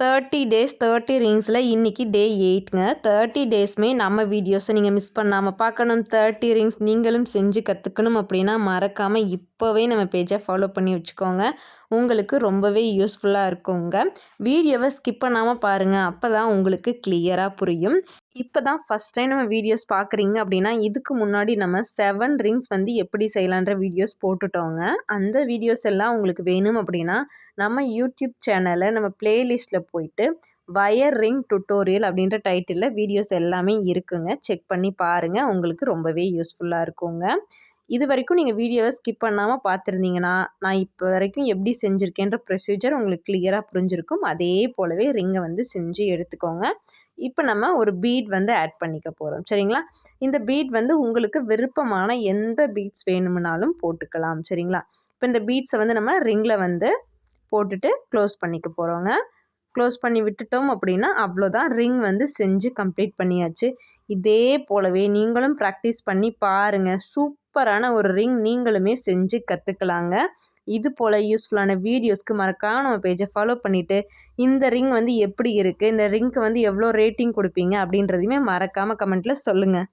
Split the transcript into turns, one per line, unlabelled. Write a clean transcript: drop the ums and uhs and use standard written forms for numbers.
30 days 30 ரிங்ஸில் இன்றைக்கி டே 8ங்க. 30 டேஸ்மே நம்ம வீடியோஸை நீங்கள் மிஸ் பண்ணாமல் பார்க்கணும். 30 ரிங்ஸ் நீங்களும் செஞ்சு கற்றுக்கணும் அப்படின்னா மறக்காமல் இப்போவே நம்ம பேஜை ஃபாலோ பண்ணி வச்சுக்கோங்க. உங்களுக்கு ரொம்பவே யூஸ்ஃபுல்லாக இருக்குங்க. வீடியோவை ஸ்கிப் பண்ணாமல் பாருங்கள். அப்போ தான் உங்களுக்கு கிளியராக புரியும். இப்போ தான் ஃபஸ்ட் டைம் நம்ம வீடியோஸ் பார்க்குறீங்க அப்படின்னா இதுக்கு முன்னாடி நம்ம 7 ரிங்ஸ் வந்து எப்படி செய்யலான்ற வீடியோஸ் போட்டுட்டோங்க. அந்த வீடியோஸ் எல்லாம் உங்களுக்கு வேணும் அப்படின்னா நம்ம யூடியூப் சேனலில் நம்ம பிளேலிஸ்ட்டில் போயிட்டு வயர் ரிங் டுட்டோரியல் அப்படின்ற டைட்டிலில் வீடியோஸ் எல்லாமே இருக்குங்க. செக் பண்ணி பாருங்கள். உங்களுக்கு ரொம்பவே யூஸ்ஃபுல்லாக இருக்குங்க. இது வரைக்கும் நீங்கள் வீடியோவை ஸ்கிப் பண்ணாமல் பார்த்துருந்தீங்கன்னா நான் இப்போ வரைக்கும் எப்படி செஞ்சுருக்கேன்ற ப்ரொசீஜர் உங்களுக்கு கிளியராக புரிஞ்சிருக்கும். அதே போலவே ரிங்கை வந்து செஞ்சு எடுத்துக்கோங்க. இப்போ நம்ம ஒரு பீட் வந்து ஆட் பண்ணிக்க போகிறோம். சரிங்களா? இந்த பீட் வந்து உங்களுக்கு விருப்பமான எந்த பீட்ஸ் வேணும்னாலும் போட்டுக்கலாம். சரிங்களா? இப்போ இந்த பீட்ஸை வந்து நம்ம ரிங்கில் வந்து போட்டுட்டு க்ளோஸ் பண்ணிக்க போகிறோங்க. க்ளோஸ் பண்ணி விட்டுட்டோம் அப்படின்னா அவ்வளோதான். ரிங் வந்து செஞ்சு கம்ப்ளீட் பண்ணியாச்சு. இதே போலவே நீங்களும் ப்ராக்டிஸ் பண்ணி பாருங்கள். சூப்பரான ஒரு ரிங் நீங்களுமே செஞ்சு கற்றுக்கலாங்க. இது போல் யூஸ்ஃபுல்லான வீடியோஸ்க்கு மறக்காம நம்ம பேஜை ஃபாலோ பண்ணிவிட்டு இந்த ரிங் வந்து எப்படி இருக்குது, இந்த ரிங்க்கு வந்து எவ்வளோ ரேட்டிங் கொடுப்பீங்க அப்படின்றதையுமே மறக்காமல் கமெண்ட்டில் சொல்லுங்கள்.